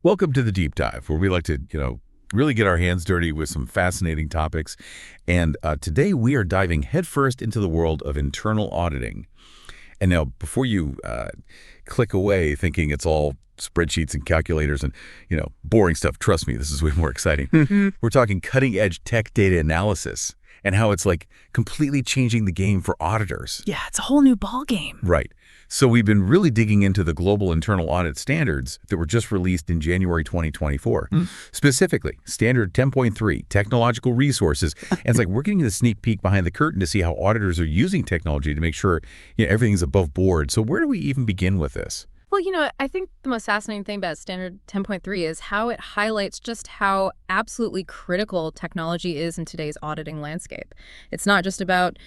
Welcome to the Deep Dive, where we like to, really get our hands dirty with some fascinating topics. And today we are diving headfirst into the world of internal auditing. And now, before you click away thinking it's all spreadsheets and calculators and, boring stuff, trust me, this is way more exciting. We're talking cutting-edge tech data analysis and how it's like completely changing the game for auditors. Yeah, it's a whole new ball game. Right. So we've been really digging into the Global Internal Audit Standards that were just released in January 2024. Specifically, Standard 10.3, technological resources. And it's like we're getting a sneak peek behind the curtain to see how auditors are using technology to make sure everything's above board. So where do we even begin with this? Well, I think the most fascinating thing about Standard 10.3 is how it highlights just how absolutely critical technology is in today's auditing landscape. It's not just about,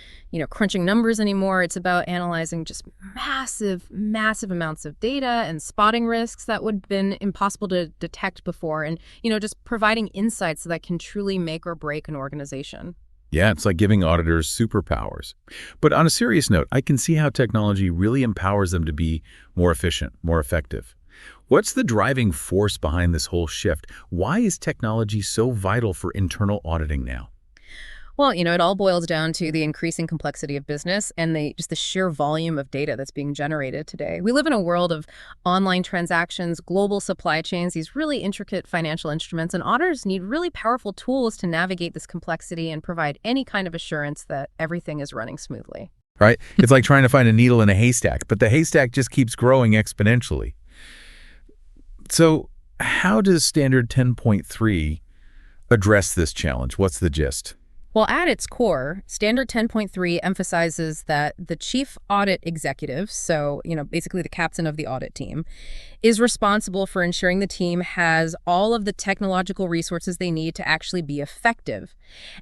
crunching numbers anymore. It's about analyzing just massive, massive amounts of data and spotting risks that would have been impossible to detect before and, just providing insights that can truly make or break an organization. Yeah, it's like giving auditors superpowers. But on a serious note, I can see how technology really empowers them to be more efficient, more effective. What's the driving force behind this whole shift? Why is technology so vital for internal auditing now? Well, it all boils down to the increasing complexity of business and the sheer volume of data that's being generated today. We live in a world of online transactions, global supply chains, these really intricate financial instruments, and auditors need really powerful tools to navigate this complexity and provide any kind of assurance that everything is running smoothly. Right? It's like trying to find a needle in a haystack, but the haystack just keeps growing exponentially. So how does Standard 10.3 address this challenge? What's the gist? Well, at its core, Standard 10.3 emphasizes that the chief audit executive, so, basically the captain of the audit team, is responsible for ensuring the team has all of the technological resources they need to actually be effective.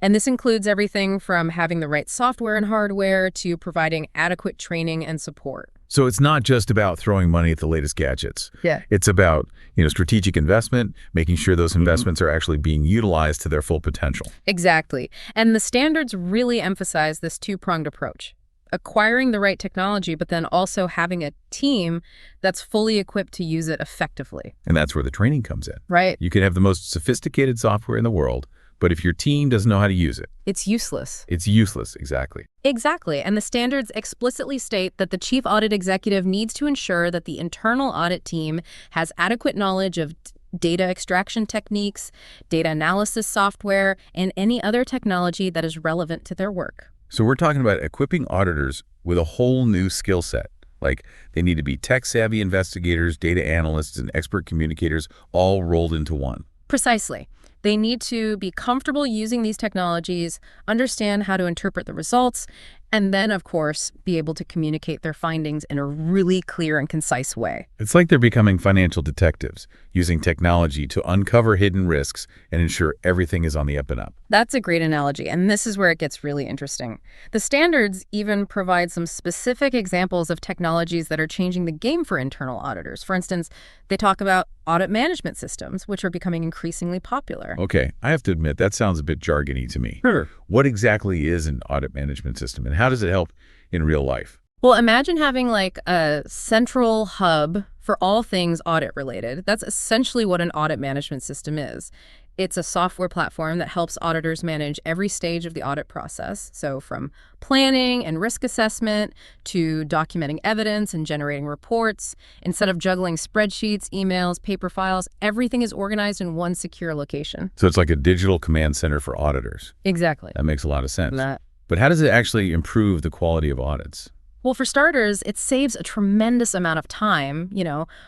And this includes everything from having the right software and hardware to providing adequate training and support. So it's not just about throwing money at the latest gadgets. Yeah. It's about, strategic investment, making sure those investments are actually being utilized to their full potential. Exactly. And the standards really emphasize this two-pronged approach. Acquiring the right technology, but then also having a team that's fully equipped to use it effectively. And that's where the training comes in. Right. You can have the most sophisticated software in the world, but if your team doesn't know how to use it, it's useless. It's useless, exactly. Exactly. And the standards explicitly state that the chief audit executive needs to ensure that the internal audit team has adequate knowledge of data extraction techniques, data analysis software, and any other technology that is relevant to their work. So we're talking about equipping auditors with a whole new skill set. Like they need to be tech-savvy investigators, data analysts, and expert communicators all rolled into one. Precisely. They need to be comfortable using these technologies, understand how to interpret the results, and then, of course, be able to communicate their findings in a really clear and concise way. It's like they're becoming financial detectives, using technology to uncover hidden risks and ensure everything is on the up and up. That's a great analogy, and this is where it gets really interesting. The standards even provide some specific examples of technologies that are changing the game for internal auditors. For instance, they talk about audit management systems, which are becoming increasingly popular. Okay, I have to admit, that sounds a bit jargony to me. Sure. What exactly is an audit management system, and how does it help in real life? Well, imagine having like a central hub for all things audit related. That's essentially what an audit management system is. It's a software platform that helps auditors manage every stage of the audit process. So from planning and risk assessment to documenting evidence and generating reports. Instead of juggling spreadsheets, emails, paper files, everything is organized in one secure location. So it's like a digital command center for auditors. Exactly. That makes a lot of sense. But how does it actually improve the quality of audits? Well, for starters, it saves a tremendous amount of time,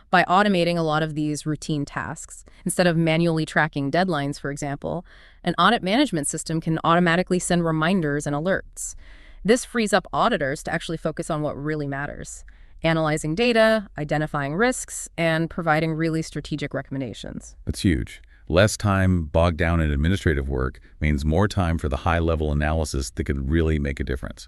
by automating a lot of these routine tasks. Instead of manually tracking deadlines, for example, an audit management system can automatically send reminders and alerts. This frees up auditors to actually focus on what really matters: analyzing data, identifying risks, and providing really strategic recommendations. That's huge. Less time bogged down in administrative work means more time for the high-level analysis that can really make a difference.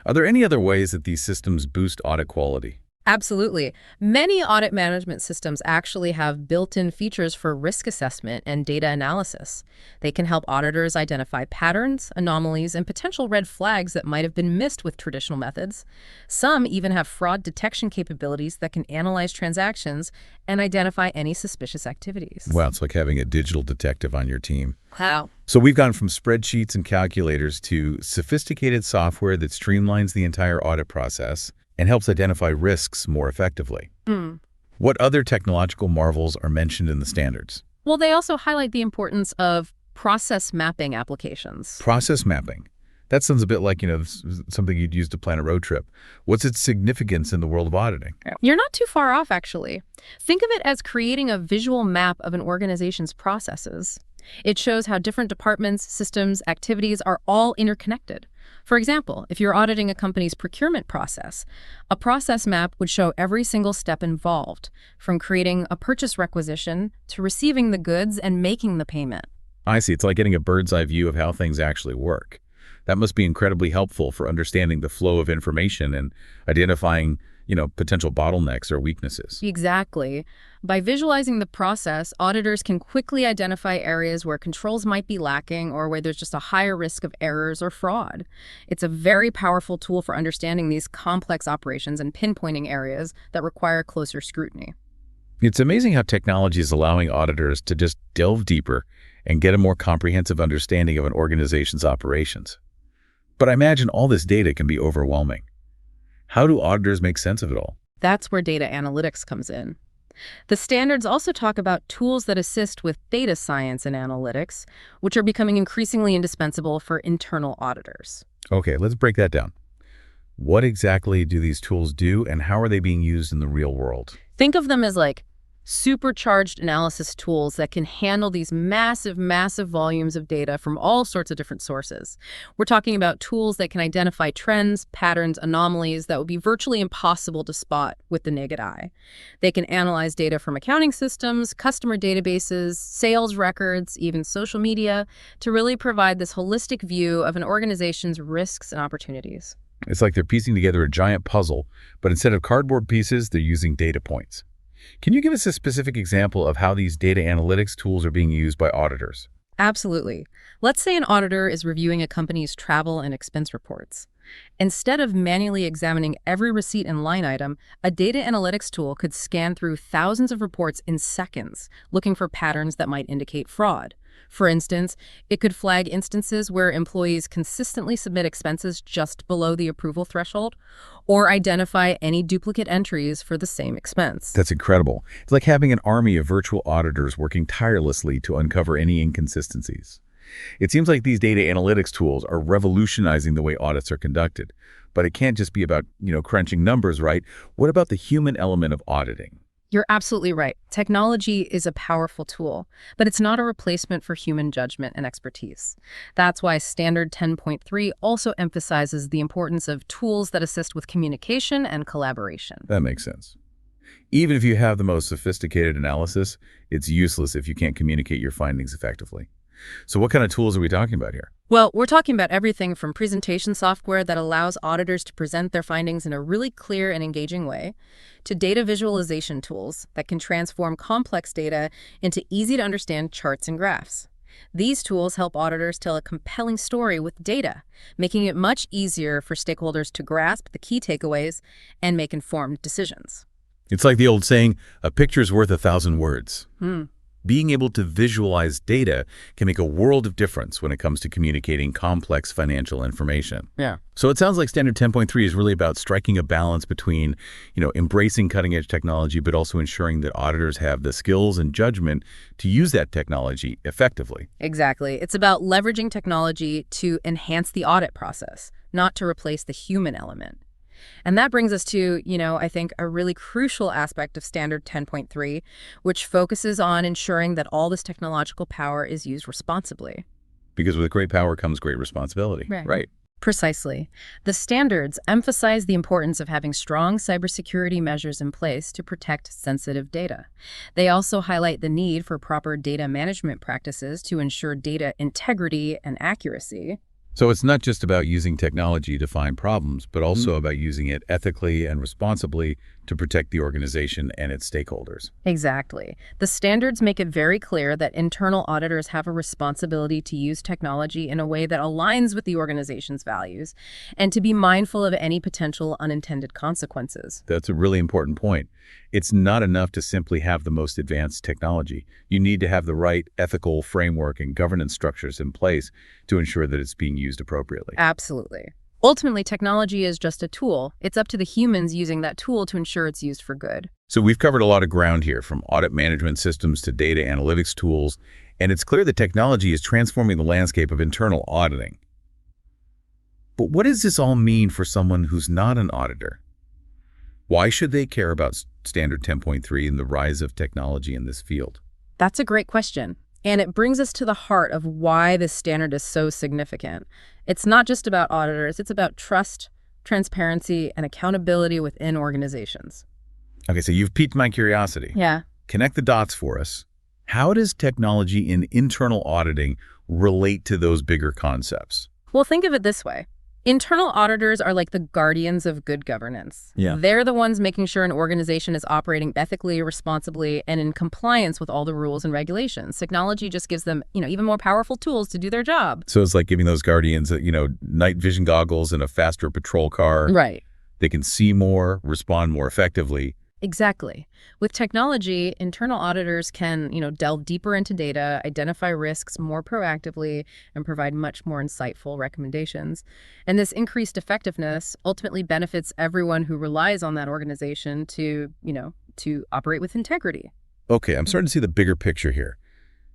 Are there any other ways that these systems boost audit quality? Absolutely. Many audit management systems actually have built-in features for risk assessment and data analysis. They can help auditors identify patterns, anomalies, and potential red flags that might have been missed with traditional methods. Some even have fraud detection capabilities that can analyze transactions and identify any suspicious activities. Wow, it's like having a digital detective on your team. Wow. So we've gone from spreadsheets and calculators to sophisticated software that streamlines the entire audit process and helps identify risks more effectively. What other technological marvels are mentioned in the standards? Well, they also highlight the importance of process mapping applications. Process mapping. That sounds a bit like, something you'd use to plan a road trip. What's its significance in the world of auditing? You're not too far off, actually. Think of it as creating a visual map of an organization's processes. It shows how different departments, systems, activities are all interconnected. For example, if you're auditing a company's procurement process, a process map would show every single step involved, from creating a purchase requisition to receiving the goods and making the payment. I see. It's like getting a bird's eye view of how things actually work. That must be incredibly helpful for understanding the flow of information and identifying, potential bottlenecks or weaknesses. Exactly. By visualizing the process, auditors can quickly identify areas where controls might be lacking or where there's just a higher risk of errors or fraud. It's a very powerful tool for understanding these complex operations and pinpointing areas that require closer scrutiny. It's amazing how technology is allowing auditors to just delve deeper and get a more comprehensive understanding of an organization's operations. But I imagine all this data can be overwhelming. How do auditors make sense of it all? That's where data analytics comes in. The standards also talk about tools that assist with data science and analytics, which are becoming increasingly indispensable for internal auditors. Okay, let's break that down. What exactly do these tools do, and how are they being used in the real world? Think of them as like supercharged analysis tools that can handle these massive, massive volumes of data from all sorts of different sources. We're talking about tools that can identify trends, patterns, anomalies that would be virtually impossible to spot with the naked eye. They can analyze data from accounting systems, customer databases, sales records, even social media, to really provide this holistic view of an organization's risks and opportunities. It's like they're piecing together a giant puzzle, but instead of cardboard pieces, they're using data points. Can you give us a specific example of how these data analytics tools are being used by auditors? Absolutely. Let's say an auditor is reviewing a company's travel and expense reports. Instead of manually examining every receipt and line item, a data analytics tool could scan through thousands of reports in seconds, looking for patterns that might indicate fraud. For instance, it could flag instances where employees consistently submit expenses just below the approval threshold, or identify any duplicate entries for the same expense. That's incredible. It's like having an army of virtual auditors working tirelessly to uncover any inconsistencies. It seems like these data analytics tools are revolutionizing the way audits are conducted. But it can't just be about, crunching numbers, right? What about the human element of auditing? You're absolutely right. Technology is a powerful tool, but it's not a replacement for human judgment and expertise. That's why Standard 10.3 also emphasizes the importance of tools that assist with communication and collaboration. That makes sense. Even if you have the most sophisticated analysis, it's useless if you can't communicate your findings effectively. So what kind of tools are we talking about here? Well, we're talking about everything from presentation software that allows auditors to present their findings in a really clear and engaging way, to data visualization tools that can transform complex data into easy-to-understand charts and graphs. These tools help auditors tell a compelling story with data, making it much easier for stakeholders to grasp the key takeaways and make informed decisions. It's like the old saying, a picture's worth 1,000 words. Being able to visualize data can make a world of difference when it comes to communicating complex financial information. Yeah. So it sounds like Standard 10.3 is really about striking a balance between, embracing cutting-edge technology, but also ensuring that auditors have the skills and judgment to use that technology effectively. Exactly. It's about leveraging technology to enhance the audit process, not to replace the human element. And that brings us to, I think a really crucial aspect of Standard 10.3, which focuses on ensuring that all this technological power is used responsibly. Because with great power comes great responsibility. Right. Precisely. The standards emphasize the importance of having strong cybersecurity measures in place to protect sensitive data. They also highlight the need for proper data management practices to ensure data integrity and accuracy. So it's not just about using technology to find problems, but also about using it ethically and responsibly to protect the organization and its stakeholders. Exactly. The standards make it very clear that internal auditors have a responsibility to use technology in a way that aligns with the organization's values and to be mindful of any potential unintended consequences. That's a really important point. It's not enough to simply have the most advanced technology. You need to have the right ethical framework and governance structures in place to ensure that it's being used appropriately. Absolutely. Ultimately, technology is just a tool. It's up to the humans using that tool to ensure it's used for good. So we've covered a lot of ground here, from audit management systems to data analytics tools, and it's clear that technology is transforming the landscape of internal auditing. But what does this all mean for someone who's not an auditor? Why should they care about Standard 10.3 and the rise of technology in this field? That's a great question. And it brings us to the heart of why this standard is so significant. It's not just about auditors, it's about trust, transparency, and accountability within organizations. Okay, so you've piqued my curiosity. Yeah. Connect the dots for us. How does technology in internal auditing relate to those bigger concepts? Well, think of it this way. Internal auditors are like the guardians of good governance. Yeah. They're the ones making sure an organization is operating ethically, responsibly, and in compliance with all the rules and regulations. Technology just gives them, even more powerful tools to do their job. So it's like giving those guardians, night vision goggles and a faster patrol car. Right. They can see more, respond more effectively. Exactly. With technology, internal auditors can, delve deeper into data, identify risks more proactively, and provide much more insightful recommendations. And this increased effectiveness ultimately benefits everyone who relies on that organization to operate with integrity. Okay, I'm starting to see the bigger picture here.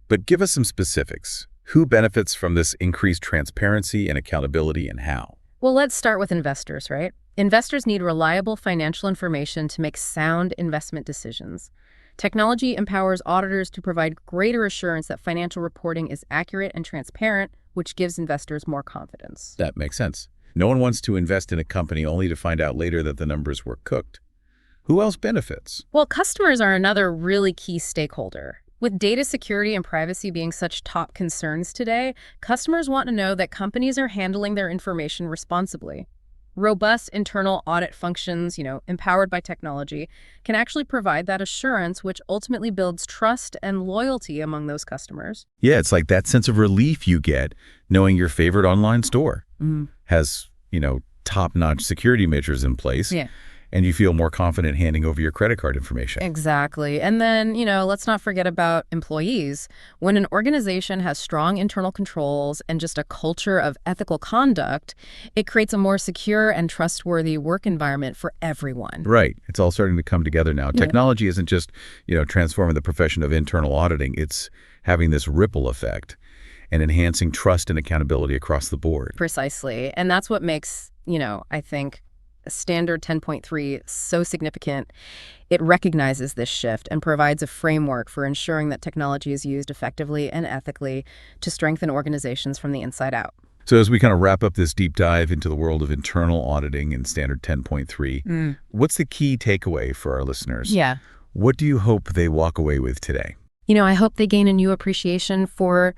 But give us some specifics. Who benefits from this increased transparency and accountability, and how? Well, let's start with investors, right? Investors need reliable financial information to make sound investment decisions. Technology empowers auditors to provide greater assurance that financial reporting is accurate and transparent, which gives investors more confidence. That makes sense. No one wants to invest in a company only to find out later that the numbers were cooked. Who else benefits? Well, customers are another really key stakeholder. With data security and privacy being such top concerns today, customers want to know that companies are handling their information responsibly. Robust internal audit functions, empowered by technology, can actually provide that assurance, which ultimately builds trust and loyalty among those customers. Yeah, it's like that sense of relief you get knowing your favorite online store has, top-notch security measures in place. Yeah. And you feel more confident handing over your credit card information. Exactly. And then, let's not forget about employees. When an organization has strong internal controls and just a culture of ethical conduct, it creates a more secure and trustworthy work environment for everyone. Right. It's all starting to come together now. Yeah. Technology isn't just, transforming the profession of internal auditing. It's having this ripple effect and enhancing trust and accountability across the board. Precisely. And that's what makes, I think, Standard 10.3 so significant. It recognizes this shift and provides a framework for ensuring that technology is used effectively and ethically to strengthen organizations from the inside out. So as we kind of wrap up this deep dive into the world of internal auditing in Standard 10.3, what's the key takeaway for our listeners? Yeah. What do you hope they walk away with today? I hope they gain a new appreciation for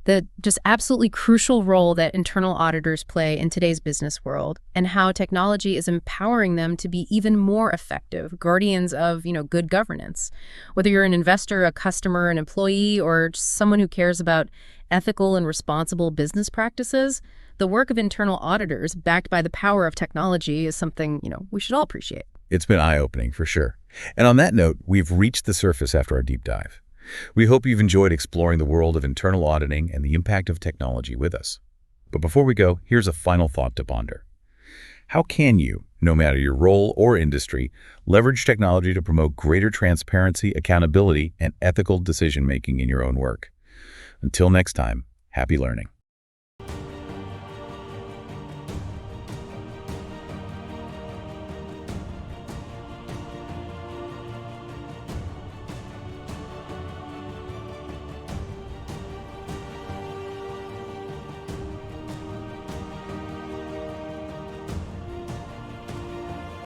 the just absolutely crucial role that internal auditors play in today's business world, and how technology is empowering them to be even more effective guardians of, good governance. Whether you're an investor, a customer, an employee, or just someone who cares about ethical and responsible business practices, the work of internal auditors, backed by the power of technology, is something, we should all appreciate. It's been eye-opening, for sure. And on that note, we've reached the surface after our deep dive. We hope you've enjoyed exploring the world of internal auditing and the impact of technology with us. But before we go, here's a final thought to ponder. How can you, no matter your role or industry, leverage technology to promote greater transparency, accountability, and ethical decision-making in your own work? Until next time, happy learning.